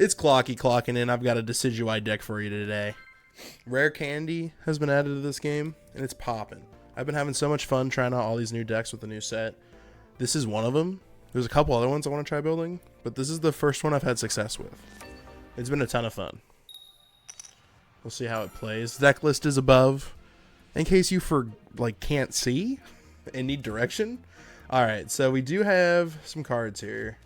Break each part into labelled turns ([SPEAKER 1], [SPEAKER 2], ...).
[SPEAKER 1] It's Clocky clocking in. I've got a Decidueye deck for you today. Rare Candy has been added to this game, and it's popping. I've been having so much fun trying out all these new decks with the new set. This is one of them. There's a couple other ones I want to try building, but this is the first one I've had success with. It's been a ton of fun. We'll see how it plays. Deck list is above, in case you can't see and need direction. All right, so we do have some cards here.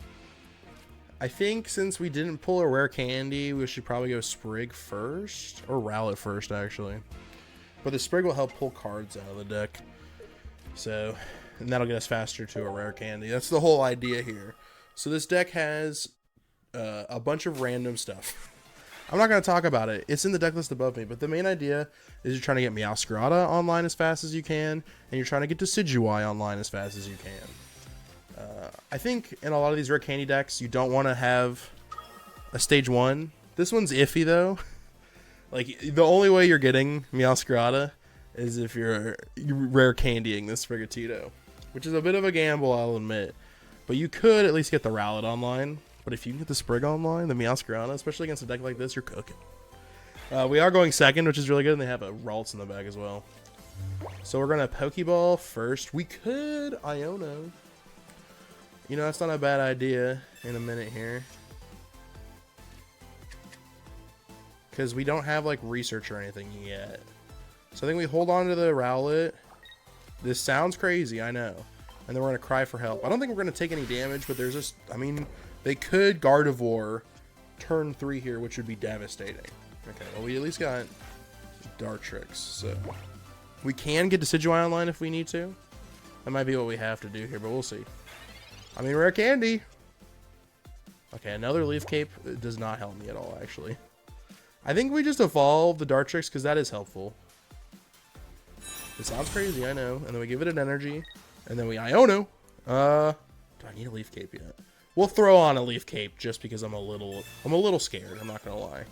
[SPEAKER 1] I think since we didn't pull a rare candy, we should probably go Sprig first, or Rowlet first, actually. But the Sprig will help pull cards out of the deck. So, and that'll get us faster to a rare candy. That's the whole idea here. So this deck has a bunch of random stuff. I'm not going to talk about it. It's in the deck list above me, but the main idea is you're trying to get Meowscarada online as fast as you can, and you're trying to get Decidueye online as fast as you can. I think in a lot of these rare candy decks, you don't want to have a stage 1. This one's iffy, though. Like, the only way you're getting Meowscarada is if you're rare candying this Sprigatito, which is a bit of a gamble, I'll admit. But you could at least get the Rowlet online. But if you can get the Sprig online, the Meowscarada, especially against a deck like this, you're cooking. We are going second, which is really good, and they have a Ralts in the bag as well. So we're going to Pokeball first. We could Iono. You know, that's not a bad idea in a minute here. Because we don't have, like, research or anything yet. So I think we hold on to the Rowlet. This sounds crazy, I know. And then we're going to cry for help. I don't think we're going to take any damage, but there's just, I mean, they could Gardevoir turn 3 here, which would be devastating. Okay, well, we at least got Dartrix, so we can get Decidueye online if we need to. That might be what we have to do here, but we'll see. I mean, rare candy. Okay, another Leaf Cape does not help me at all, actually. I think we just evolve the Dartrix because that is helpful. It sounds crazy, I know. And then we give it an energy, and then we Iono. Do I need a Leaf Cape yet? We'll throw on a Leaf Cape just because I'm a little scared. I'm not gonna lie.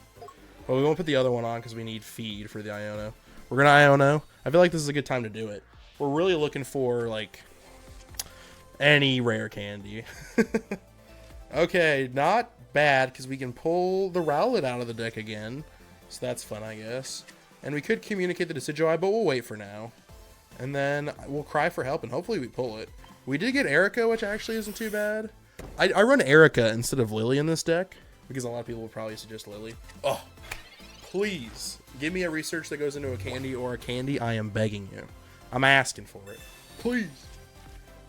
[SPEAKER 1] But we won't put the other one on because we need feed for the Iono. We're gonna Iono. I feel like this is a good time to do it. We're really looking for like any rare candy. Okay, not bad because we can pull the Rowlet out of the deck again. So that's fun, I guess. And we could communicate the Decidueye, but we'll wait for now. And then we'll cry for help and hopefully we pull it. We did get Erica, which actually isn't too bad. I run Erica instead of Lily in this deck because a lot of people would probably suggest Lily. Oh, please give me a research that goes into a candy or a candy. I am begging you. I'm asking for it. Please.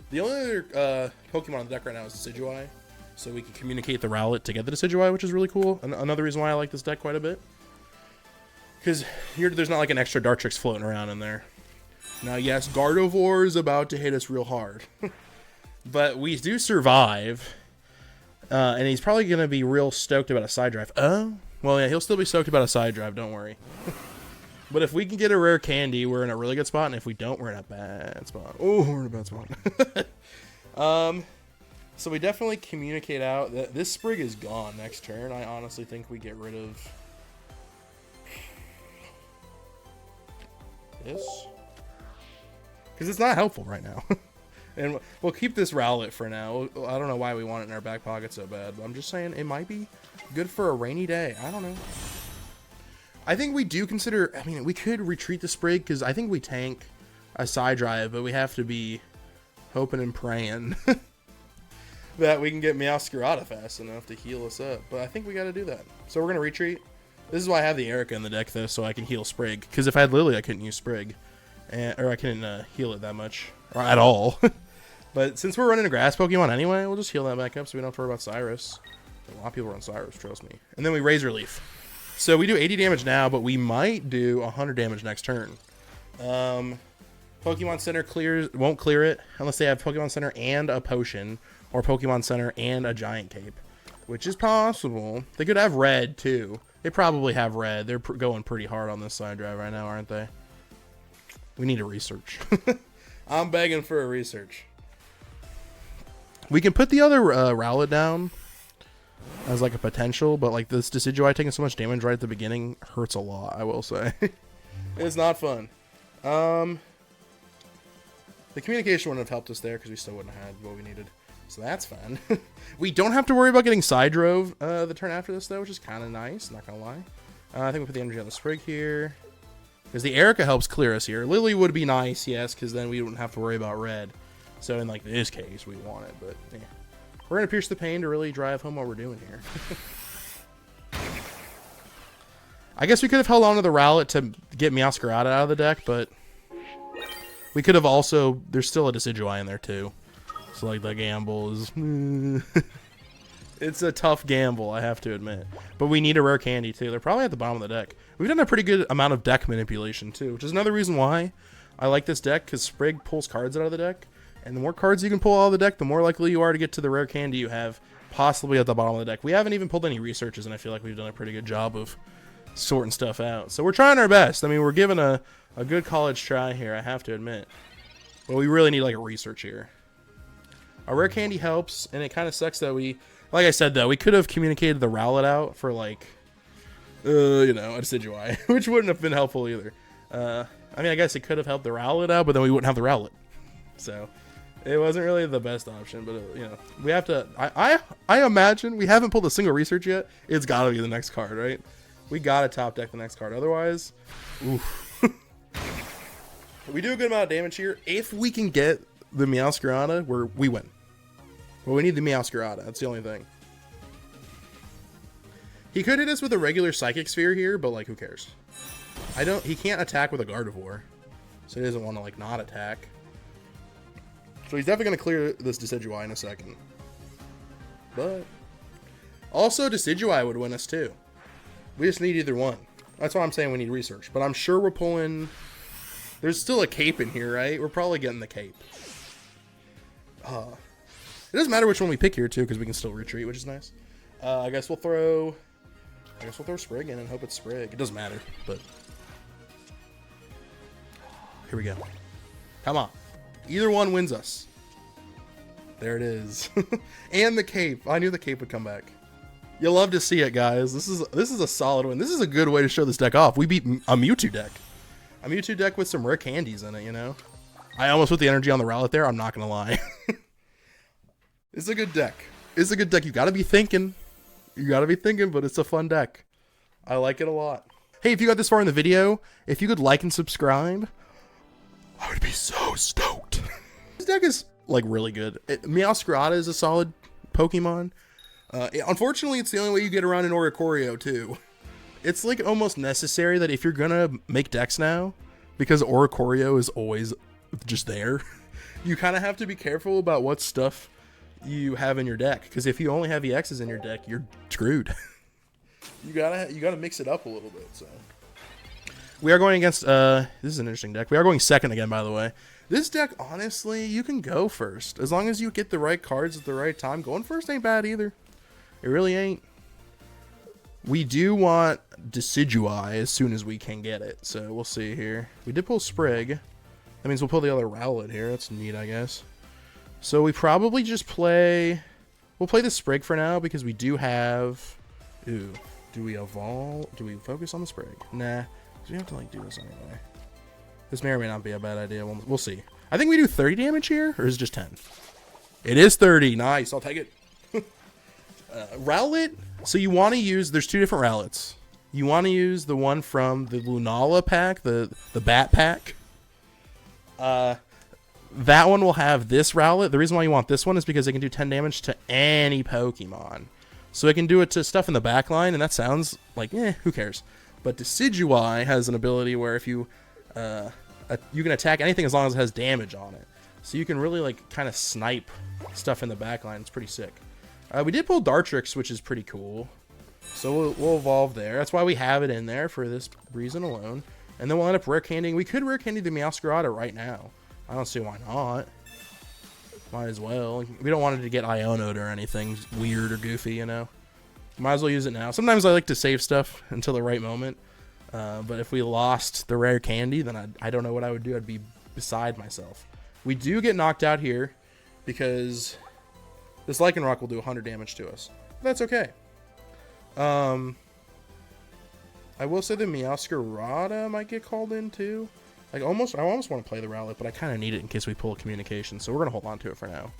[SPEAKER 1] The only other Pokemon on the deck right now is Decidueye, so we can communicate the Rowlet to get the Decidueye, which is really cool. Another reason why I like this deck quite a bit. Because here there's not like an extra Dartrix floating around in there. Now, yes, Gardevoir is about to hit us real hard. But we do survive. And he's probably going to be real stoked about a side drive. Oh, well, yeah, he'll still be stoked about a side drive, don't worry. But if we can get a rare candy, we're in a really good spot. And if we don't, we're in a bad spot. Oh, we're in a bad spot. So we definitely communicate out that this Sprig is gone next turn. I honestly think we get rid of this. Because it's not helpful right now. And we'll keep this Rowlet for now. I don't know why we want it in our back pocket so bad. But I'm just saying it might be good for a rainy day. I don't know. I think we do consider, I mean, we could retreat the Sprig because I think we tank a side drive, but we have to be hoping and praying that we can get Meowscarada fast enough to heal us up. But I think we got to do that. So we're going to retreat. This is why I have the Erica in the deck, though, so I can heal Sprig. Because if I had Lily, I couldn't use Sprig. Or I couldn't heal it that much. Or at all. But since we're running a grass Pokemon anyway, we'll just heal that back up so we don't have to worry about Cyrus. A lot of people run Cyrus, trust me. And then we Razor Leaf. So we do 80 damage now, but we might do 100 damage next turn. Pokemon Center won't clear it unless they have Pokemon Center and a potion, or Pokemon Center and a giant cape, which is possible. They could have red too. They probably have red. They're going pretty hard on this side drive right now, aren't they? We need a research. I'm begging for a research. We can put the other Rowlet down as like a potential, but like this Decidueye taking so much damage right at the beginning hurts a lot, I will say. It's not fun. The communication wouldn't have helped us there because we still wouldn't have had what we needed. So that's fun. We don't have to worry about getting side drove the turn after this, though, which is kind of nice, not going to lie. I think we put the energy on the Sprig here. Because the Erica helps clear us here. Lily would be nice, yes, because then we wouldn't have to worry about red. So in like this case, we want it, but yeah. We're going to Pierce the Pain to really drive home what we're doing here. I guess we could have held on to the Rowlet to get Meowscarada out of the deck, but we could have also... There's still a Decidueye in there, too. So, like, the gamble is... It's a tough gamble, I have to admit. But we need a rare candy, too. They're probably at the bottom of the deck. We've done a pretty good amount of deck manipulation, too, which is another reason why I like this deck, because Sprig pulls cards out of the deck. And the more cards you can pull out of the deck, the more likely you are to get to the rare candy you have possibly at the bottom of the deck. We haven't even pulled any researches, and I feel like we've done a pretty good job of sorting stuff out. So we're trying our best. I mean, we're giving a good college try here, I have to admit. But we really need, like, a research here. A rare candy helps, and it kind of sucks that we... Like I said, though, we could have communicated the Rowlet out for, like, you know, a Decidueye, which wouldn't have been helpful either. I mean, I guess it could have helped the Rowlet out, but then we wouldn't have the Rowlet. So, it wasn't really the best option, but, you know, we have to... I imagine we haven't pulled a single research yet. It's got to be the next card, right? We got to top deck the next card. Otherwise, oof. We do a good amount of damage here. If we can get the Meowscarada, we win. Well, we need the Meowscarada. That's the only thing. He could hit us with a regular Psychic Sphere here, but, like, who cares? He can't attack with a Gardevoir. So he doesn't want to, like, not attack. So he's definitely going to clear this Decidueye in a second. But also, Decidueye would win us, too. We just need either one. That's why I'm saying we need research. But I'm sure we're pulling... There's still a cape in here, right? We're probably getting the cape. It doesn't matter which one we pick here, too, because we can still retreat, which is nice. I guess we'll throw Sprig in and hope it's Sprig. It doesn't matter, but... Here we go. Come on. Either one wins us. There it is. And the cape. I knew the cape would come back. You'll love to see it, guys. This is a solid win. This is a good way to show this deck off. We beat a Mewtwo deck. A Mewtwo deck with some rare candies in it, you know? I almost put the energy on the Rowlet there. I'm not going to lie. It's a good deck. It's a good deck. You got to be thinking. You got to be thinking, but it's a fun deck. I like it a lot. Hey, if you got this far in the video, if you could like and subscribe, I would be so stoked. This deck is, like, really good. Meowscarada is a solid Pokemon. Unfortunately, it's the only way you get around an Oricorio, too. It's, like, almost necessary that if you're gonna make decks now, because Oricorio is always just there, you kind of have to be careful about what stuff you have in your deck. Because if you only have EXs in your deck, you're screwed. you gotta mix it up a little bit, so... We are going against, this is an interesting deck. We are going second again, by the way. This deck, honestly, you can go first. As long as you get the right cards at the right time, going first ain't bad either. It really ain't. We do want Decidueye as soon as we can get it, so we'll see here. We did pull Sprig. That means we'll pull the other Rowlet here. That's neat, I guess. So we probably just play... We'll play the Sprig for now, because we do have... Ooh. Do we evolve? Do we focus on the Sprig? Nah. We have to, like, do this anyway. This may or may not be a bad idea. We'll see. I think we do 30 damage here, or is it just 10? It is 30. Nice. I'll take it. Rowlet. So you want to use... There's two different Rowlets. You want to use the one from the Lunala pack, the Bat pack. That one will have this Rowlet. The reason why you want this one is because it can do 10 damage to any Pokemon. So it can do it to stuff in the back line, and that sounds like, who cares? But Decidueye has an ability where if you you can attack anything as long as it has damage on it. So you can really, like, kind of snipe stuff in the back line. It's pretty sick. We did pull Dartrix, which is pretty cool. So we'll evolve there. That's why we have it in there, for this reason alone. And then we'll end up rare candying. We could rare candy the Meowscarada right now. I don't see why not. Might as well. We don't want it to get Iono'd or anything weird or goofy, you know. Might as well use it now. Sometimes I like to save stuff until the right moment. But if we lost the rare candy, then I don't know what I would do. I'd be beside myself. We do get knocked out here because this Lycanroc will do 100 damage to us. That's okay. I will say the Meowscarada might get called in too. Like I almost want to play the Rowlet, but I kind of need it in case we pull a communication. So we're going to hold on to it for now.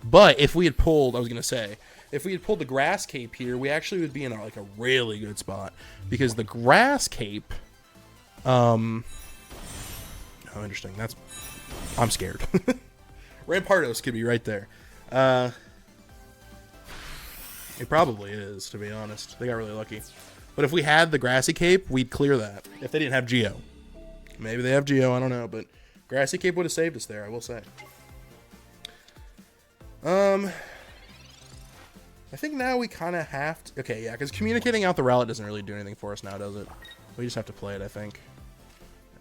[SPEAKER 1] But if we had pulled, I was going to say, if we had pulled the Grass Cape here, we actually would be in like a really good spot. Because the Grass Cape, oh, interesting. I'm scared. Rampardos could be right there. It probably is, to be honest. They got really lucky. But if we had the Grassy Cape, we'd clear that. If they didn't have Geo. Maybe they have Geo, I don't know. But Grassy Cape would have saved us there, I will say. I think now we kind of have to... Okay, yeah, because communicating out the rally doesn't really do anything for us now, does it? We just have to play it, I think.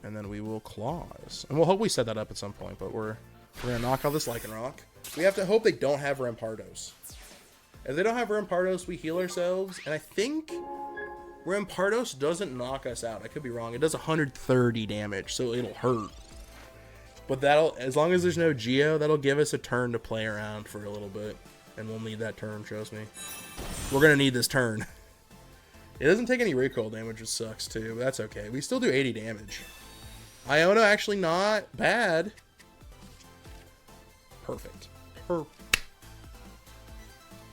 [SPEAKER 1] And then we will Claws. And we'll hope we set that up at some point, but we're going to knock out this Lycanroc. We have to hope they don't have Rampardos. If they don't have Rampardos, we heal ourselves. And I think Rampardos doesn't knock us out. I could be wrong. It does 130 damage, so it'll hurt. But that'll, as long as there's no Geo, that'll give us a turn to play around for a little bit. And we'll need that turn, trust me. We're going to need this turn. It doesn't take any recoil damage, which sucks too, but that's okay. We still do 80 damage. Iono actually not bad. Perfect.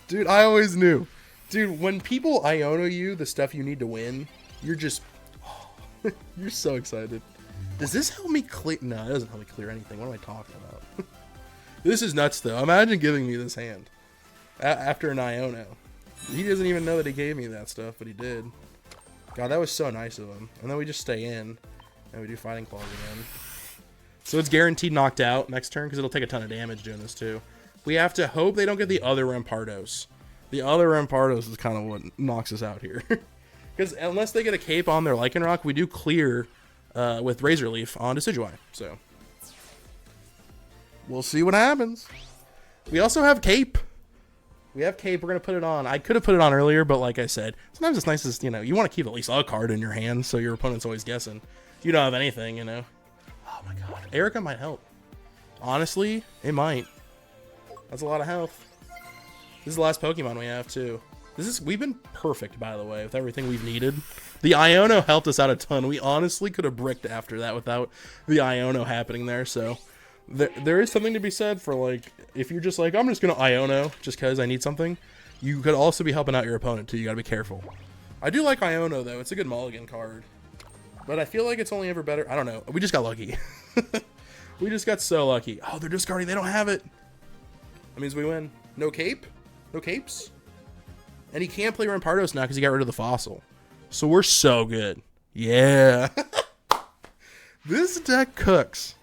[SPEAKER 1] Dude, I always knew. Dude, when people Iono you the stuff you need to win, you're just... Oh, you're so excited. Does this help me clear... No, it doesn't help me clear anything. What am I talking about? This is nuts, though. Imagine giving me this hand. After an Iono. He doesn't even know that he gave me that stuff, but he did. God, that was so nice of him. And then we just stay in. And we do Fighting Claws again. So it's guaranteed knocked out next turn, because it'll take a ton of damage doing this, too. We have to hope they don't get the other Rampardos. The other Rampardos is kind of what knocks us out here. Because unless they get a cape on their Lycanroc, we do clear with Razor Leaf on Decidueye. So we'll see what happens. We also have cape. We have cape. We're going to put it on. I could have put it on earlier, but like I said, sometimes it's nice to, you know, you want to keep at least a card in your hand so your opponent's always guessing. You don't have anything, you know. Oh my god. Erica might help. Honestly, it might. That's a lot of health. This is the last Pokemon we have, too. We've been perfect, by the way, with everything we've needed. The Iono helped us out a ton. We honestly could have bricked after that without the Iono happening there, so... There is something to be said for, like, if you're just like, I'm just going to Iono just because I need something, you could also be helping out your opponent, too. You got to be careful. I do like Iono, though. It's a good mulligan card. But I feel like it's only ever better. I don't know. We just got lucky. We just got so lucky. Oh, they're discarding. They don't have it. That means we win. No cape? No capes? And he can't play Rampardos now because he got rid of the fossil. So we're so good. Yeah. This deck cooks.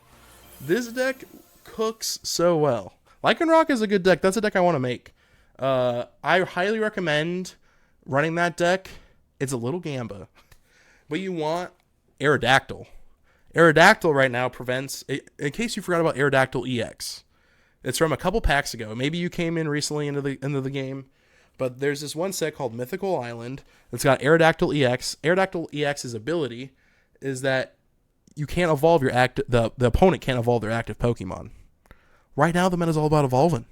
[SPEAKER 1] This deck cooks so well. Lycanroc is a good deck. That's a deck I want to make. I highly recommend running that deck. It's a little Gamba. But you want Aerodactyl. Aerodactyl right now prevents... In case you forgot about Aerodactyl EX. It's from a couple packs ago. Maybe you came in recently into the game. But there's this one set called Mythical Island that's got Aerodactyl EX. Aerodactyl EX's ability is that you can't evolve your the opponent can't evolve their active Pokemon. Right now, the meta's all about evolving.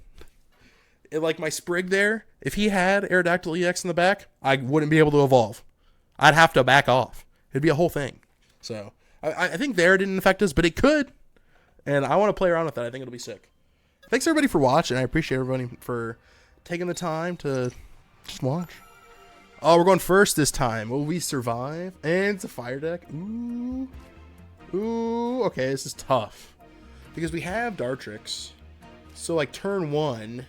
[SPEAKER 1] Like my Sprig there, if he had Aerodactyl EX in the back, I wouldn't be able to evolve. I'd have to back off. It'd be a whole thing. So, I think there didn't affect us, but it could. And I want to play around with that. I think it'll be sick. Thanks, everybody, for watching. I appreciate everybody for taking the time to just watch. Oh, we're going first this time. Will we survive? And it's a fire deck. Ooh. Ooh. Okay, this is tough. Because we have Dartrix. So, like, turn one.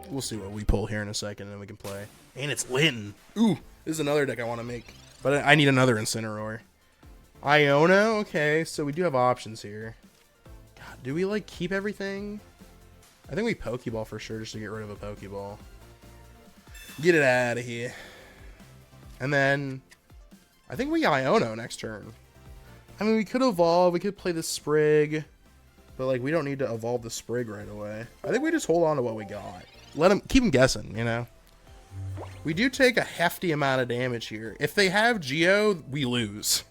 [SPEAKER 1] We'll see what we pull here in a second, and then we can play. And it's Litten. Ooh. This is another deck I want to make. But I need another Incineroar. Iono. Okay, so we do have options here. God, do we, like, keep everything? I think we Pokeball for sure just to get rid of a Pokeball. Get it out of here. And then I think we Iono next turn. I mean, we could evolve. We could play the Sprig. But, like, we don't need to evolve the Sprig right away. I think we just hold on to what we got. Keep them guessing, you know? We do take a hefty amount of damage here. If they have Geo, we lose.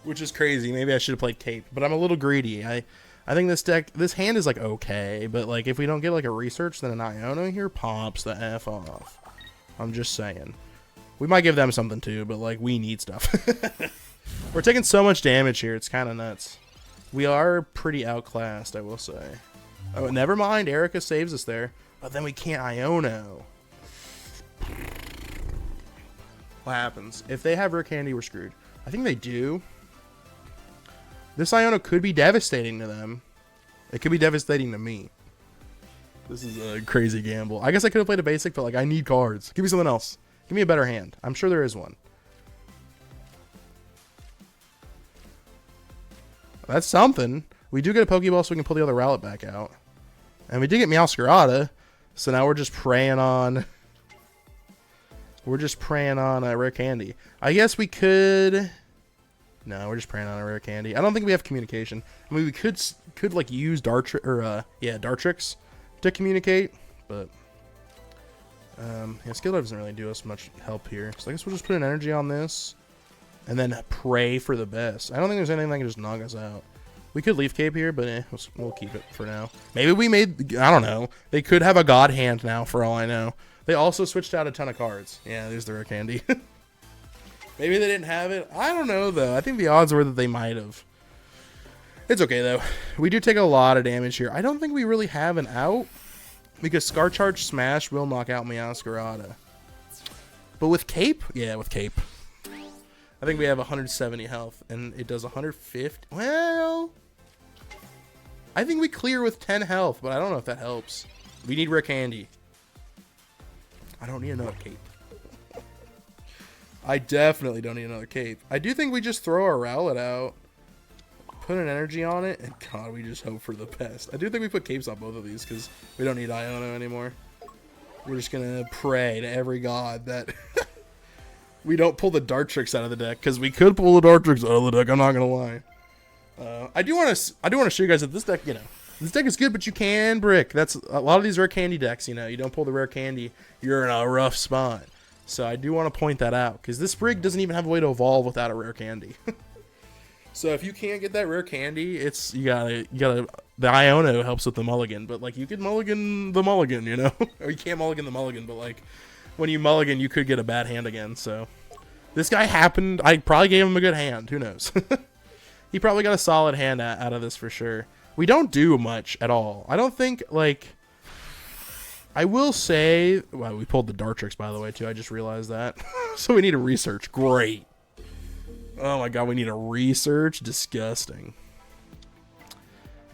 [SPEAKER 1] Which is crazy. Maybe I should have played Cape. But I'm a little greedy. I think this hand is, like, okay. But, like, if we don't get, like, a research, then an Iono here pops the F off. I'm just saying. We might give them something, too. But, like, we need stuff. We're taking so much damage here. It's kind of nuts. We are pretty outclassed, I will say. Oh, never mind. Erica saves us there. But then we can't Iono. What happens? If they have Rare Candy, we're screwed. I think they do. This Iono could be devastating to them. It could be devastating to me. This is a crazy gamble. I guess I could have played a basic, but like I need cards. Give me something else. Give me a better hand. I'm sure there is one. That's something. We do get a Pokeball so we can pull the other Rowlet back out. And we did get Meowscarada. So now we're just preying on... We're just preying on a Rare Candy. I guess we could... No, we're just preying on a Rare Candy. I don't think we have communication. I mean, we could like use Dartrix to communicate, but yeah, Skill doesn't really do us much help here. So I guess we'll just put an energy on this, and then pray for the best. I don't think there's anything that can just knock us out. We could Leaf Cape here, but we'll keep it for now. Maybe we made, I don't know. They could have a God Hand now, for all I know. They also switched out a ton of cards. Yeah, there's the Rare Candy. Maybe they didn't have it. I don't know, though. I think the odds were that they might have. It's okay, though. We do take a lot of damage here. I don't think we really have an out, because Scar Charge Smash will knock out Meowscarada. But with Cape? Yeah, with Cape. I think we have 170 health, and it does 150. Well, I think we clear with 10 health, but I don't know if that helps. We need Rare Candy. I don't need another Cape. I definitely don't need another Cape. I do think we just throw our Rowlet out, put an energy on it, and God, we just hope for the best. I do think we put Capes on both of these because we don't need Iono anymore. We're just going to pray to every god that we don't pull the Dartrix out of the deck, because we could pull the Dartrix out of the deck, I'm not going to lie. I do want to show you guys that this deck, this deck is good, but you can brick. That's a lot of these Rare Candy decks, you don't pull the Rare Candy, you're in a rough spot. So I do want to point that out, because this Brig doesn't even have a way to evolve without a Rare Candy. So if you can't get that Rare Candy, you gotta the Iono helps with the mulligan, but like you could mulligan the mulligan, or you can't mulligan the mulligan, but like when you mulligan, you could get a bad hand again. So this guy happened. I probably gave him a good hand. Who knows? He probably got a solid hand out of this for sure. We don't do much at all. I don't think like. I will say, well, we pulled the Dartrix, by the way, too. I just realized that. So we need a research. Great. Oh, my God. We need a research. Disgusting.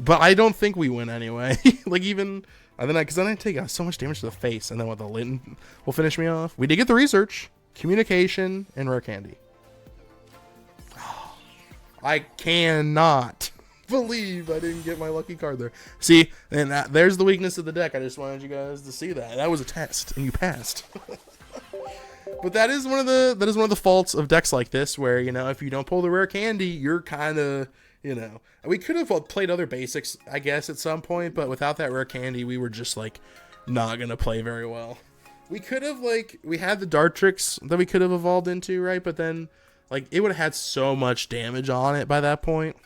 [SPEAKER 1] But I don't think we win anyway. Like, even... Because then I take so much damage to the face. And then with the Linton will finish me off. We did get the research. Communication. And Rare Candy. I cannot believe I didn't get my lucky card there. See, and there's the weakness of the deck. I just wanted you guys to see that. That was a test, and you passed. But that is one of the faults of decks like this, where if you don't pull the Rare Candy, you're kind of We could have played other basics, I guess, at some point, but without that Rare Candy, we were just like not gonna play very well. We could have we had the Dartrix that we could have evolved into, right? But then it would have had so much damage on it by that point.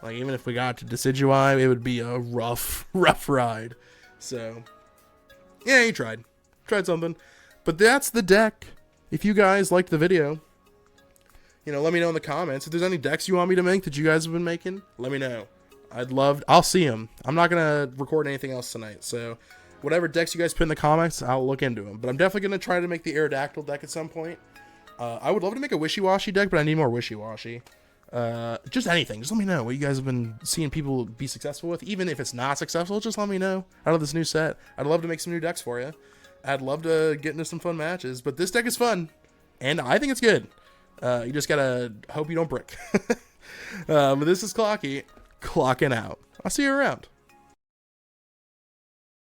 [SPEAKER 1] Like, even if we got to Decidueye, it would be a rough ride. So, yeah, you tried. Tried something. But that's the deck. If you guys liked the video, let me know in the comments. If there's any decks you want me to make that you guys have been making, let me know. I'll see them. I'm not going to record anything else tonight. So, whatever decks you guys put in the comments, I'll look into them. But I'm definitely going to try to make the Aerodactyl deck at some point. I would love to make a Wishy-Washy deck, but I need more Wishy-Washy. Just anything. Just let me know what you guys have been seeing people be successful with. Even if it's not successful, just let me know out of this new set. I'd love to make some new decks for you. I'd love to get into some fun matches. But this deck is fun, and I think it's good. You just gotta hope you don't brick. But this is Clocky, clocking out. I'll see you around.